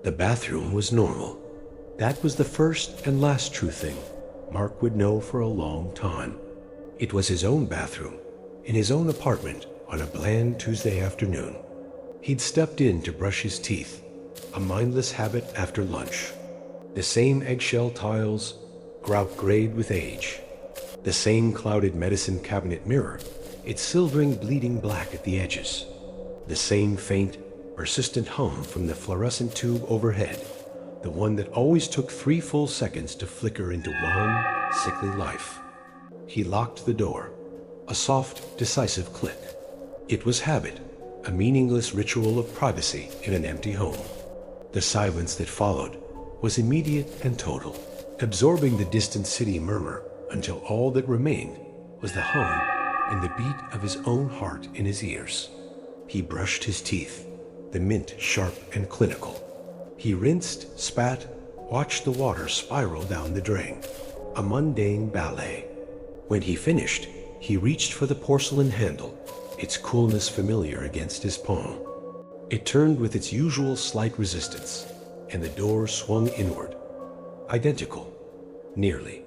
The bathroom was normal. That was the first and last true thing Mark would know for a long time. It was his own bathroom, in his own apartment on a bland Tuesday afternoon. He'd stepped in to brush his teeth, a mindless habit after lunch. The same eggshell tiles, grout grayed with age. The same clouded medicine cabinet mirror, its silvering bleeding black at the edges. The same faint, persistent hum from the fluorescent tube overhead, the one that always took 3 full seconds to flicker into wan, sickly life. He locked the door, a soft, decisive click. It was habit, a meaningless ritual of privacy in an empty home. The silence that followed was immediate and total, absorbing the distant city murmur until all that remained was the hum and the beat of his own heart in his ears. He brushed his teeth, the mint sharp and clinical. He rinsed, spat, watched the water spiral down the drain, a mundane ballet. When he finished, he reached for the porcelain handle, its coolness familiar against his palm. It turned with its usual slight resistance, and the door swung inward. Identical. Nearly.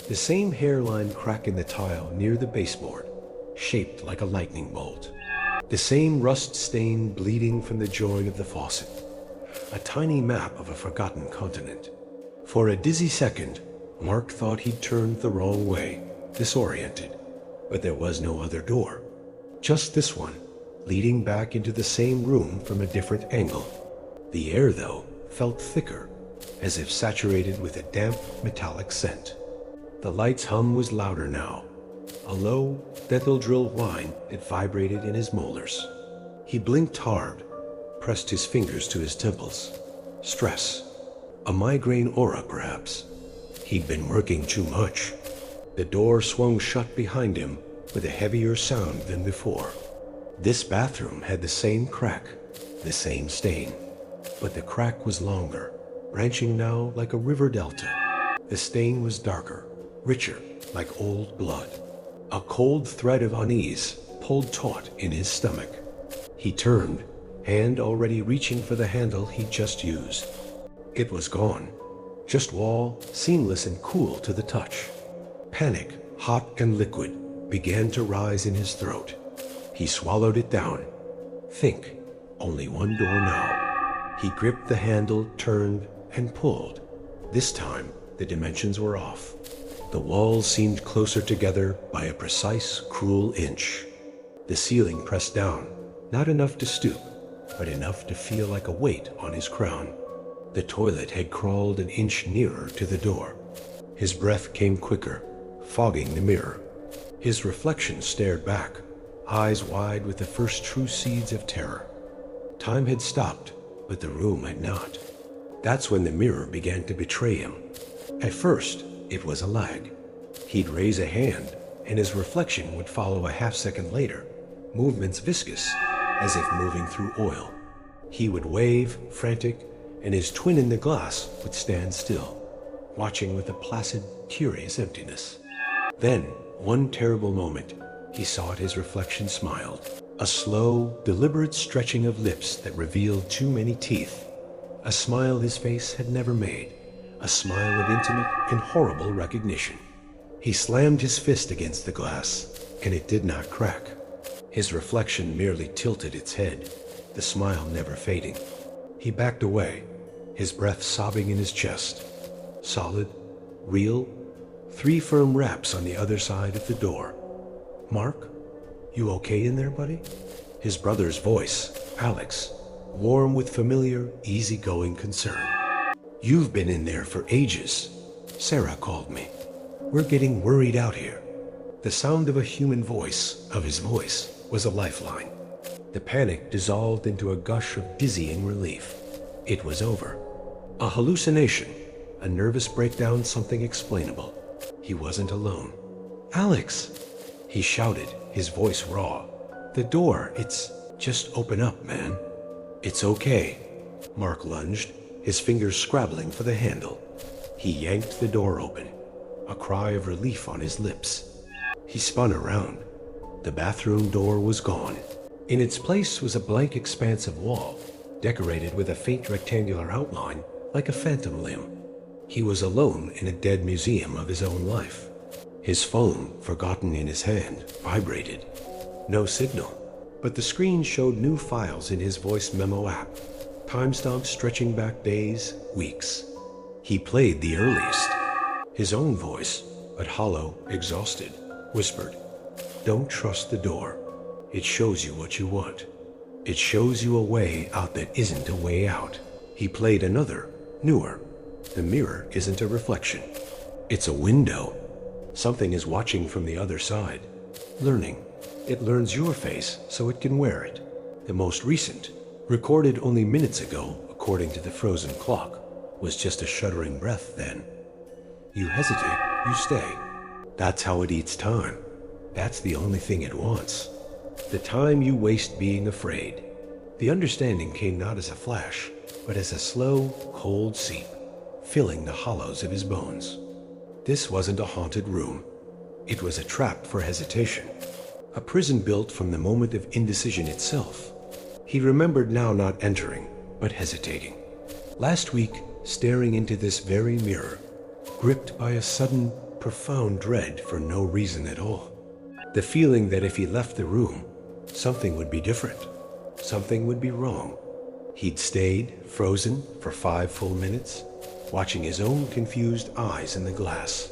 The same hairline crack in the tile near the baseboard, shaped like a lightning bolt. The same rust stain bleeding from the join of the faucet. A tiny map of a forgotten continent. For a dizzy second, Mark thought he'd turned the wrong way, disoriented. But there was no other door. Just this one, leading back into the same room from a different angle. The air, though, felt thicker, as if saturated with a damp, metallic scent. The light's hum was louder now, a low, Bethel-drilled whine that vibrated in his molars. He blinked hard, pressed his fingers to his temples. Stress. A migraine aura, perhaps. He'd been working too much. The door swung shut behind him with a heavier sound than before. This bathroom had the same crack, the same stain. But the crack was longer, branching now like a river delta. The stain was darker, richer, like old blood. A cold thread of unease pulled taut in his stomach. He turned, hand already reaching for the handle he'd just used. It was gone. Just wall, seamless and cool to the touch. Panic, hot and liquid, began to rise in his throat. He swallowed it down. Think, only one door now. He gripped the handle, turned, and pulled. This time, the dimensions were off. The walls seemed closer together by a precise, cruel inch. The ceiling pressed down, not enough to stoop, but enough to feel like a weight on his crown. The toilet had crawled an inch nearer to the door. His breath came quicker, fogging the mirror. His reflection stared back, eyes wide with the first true seeds of terror. Time had stopped, but the room had not. That's when the mirror began to betray him. At first, it was a lag. He'd raise a hand, and his reflection would follow a half-second later, movements viscous, as if moving through oil. He would wave, frantic, and his twin in the glass would stand still, watching with a placid, curious emptiness. Then, one terrible moment, he saw his reflection smiled. A slow, deliberate stretching of lips that revealed too many teeth. A smile his face had never made. A smile of intimate and horrible recognition. He slammed his fist against the glass, and it did not crack. His reflection merely tilted its head, the smile never fading. He backed away, his breath sobbing in his chest. Solid, real, 3 firm raps on the other side of the door. "Mark, you okay in there, buddy?" His brother's voice, Alex, warm with familiar, easygoing concern. "You've been in there for ages. Sarah called me. We're getting worried out here." The sound of a human voice, of his voice, was a lifeline. The panic dissolved into a gush of dizzying relief. It was over. A hallucination, a nervous breakdown, something explainable. He wasn't alone. "Alex!" he shouted, his voice raw. "The door, it's... just open up, man." "It's okay." Mark lunged, his fingers scrabbling for the handle. He yanked the door open, a cry of relief on his lips. He spun around. The bathroom door was gone. In its place was a blank expanse of wall, decorated with a faint rectangular outline like a phantom limb. He was alone in a dead museum of his own life. His phone, forgotten in his hand, vibrated. No signal, but the screen showed new files in his voice memo app, timestamps stretching back days, weeks. He played the earliest. His own voice, but hollow, exhausted, whispered, "Don't trust the door. It shows you what you want. It shows you a way out that isn't a way out." He played another, newer. "The mirror isn't a reflection. It's a window. Something is watching from the other side, learning. It learns your face so it can wear it." The most recent, recorded only minutes ago according to the frozen clock, was just a shuddering breath then. You hesitate, you stay. That's how it eats time. That's the only thing it wants. The time you waste being afraid. The understanding came not as a flash, but as a slow, cold seep, filling the hollows of his bones. This wasn't a haunted room. It was a trap for hesitation. A prison built from the moment of indecision itself. He remembered now not entering, but hesitating. Last week, staring into this very mirror, gripped by a sudden, profound dread for no reason at all. The feeling that if he left the room, something would be different. Something would be wrong. He'd stayed, frozen, for 5 full minutes, watching his own confused eyes in the glass.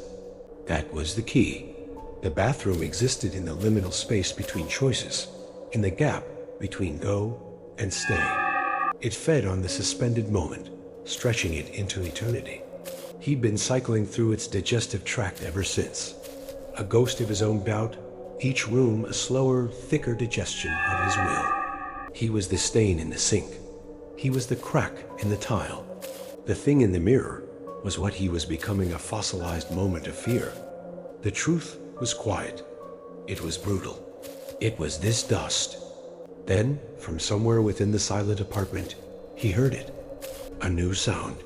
That was the key. The bathroom existed in the liminal space between choices, in the gap between go and stay. It fed on the suspended moment, stretching it into eternity. He'd been cycling through its digestive tract ever since. A ghost of his own doubt, each room a slower, thicker digestion of his will. He was the stain in the sink. He was the crack in the tile. The thing in the mirror was what he was becoming, a fossilized moment of fear. The truth was quiet. It was brutal. It was this dust. Then, from somewhere within the silent apartment, he heard it. A new sound.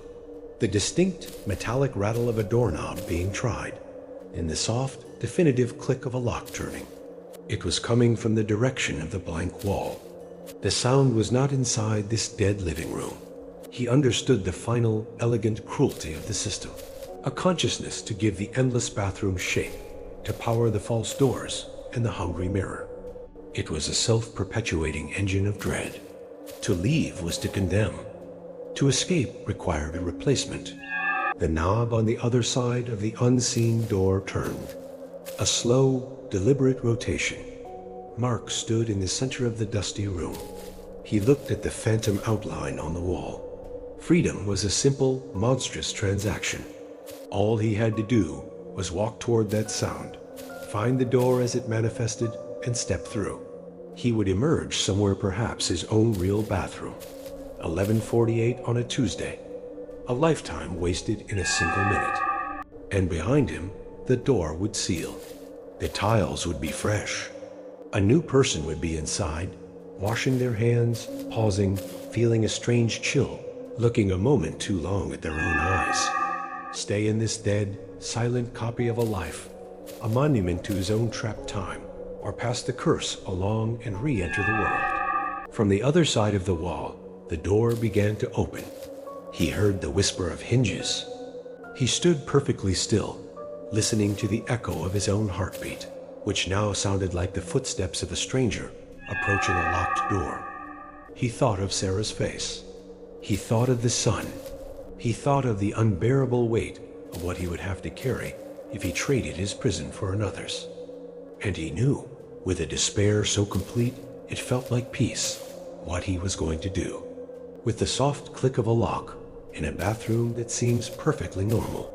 The distinct metallic rattle of a doorknob being tried, and the soft, definitive click of a lock turning. It was coming from the direction of the blank wall. The sound was not inside this dead living room. He understood the final, elegant cruelty of the system. A consciousness to give the endless bathroom shape, to power the false doors and the hungry mirror. It was a self-perpetuating engine of dread. To leave was to condemn. To escape required a replacement. The knob on the other side of the unseen door turned. A slow, deliberate rotation. Mark stood in the center of the dusty room. He looked at the phantom outline on the wall. Freedom was a simple, monstrous transaction. All he had to do was walk toward that sound, find the door as it manifested, and step through. He would emerge somewhere, perhaps his own real bathroom. 11:48 on a Tuesday. A lifetime wasted in a single minute. And behind him, the door would seal. The tiles would be fresh. A new person would be inside, washing their hands, pausing, feeling a strange chill, looking a moment too long at their own eyes. Stay in this dead, silent copy of a life, a monument to his own trapped time, or pass the curse along and re-enter the world. From the other side of the wall, the door began to open. He heard the whisper of hinges. He stood perfectly still, listening to the echo of his own heartbeat, which now sounded like the footsteps of a stranger approaching a locked door. He thought of Sarah's face. He thought of the sun. He thought of the unbearable weight of what he would have to carry if he traded his prison for another's. And he knew, with a despair so complete it felt like peace, what he was going to do. With the soft click of a lock, in a bathroom that seems perfectly normal,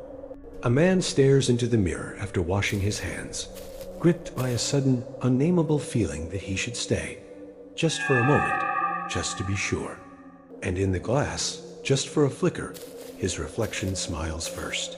a man stares into the mirror after washing his hands, gripped by a sudden, unnameable feeling that he should stay, just for a moment, just to be sure. And in the glass, just for a flicker, his reflection smiles first.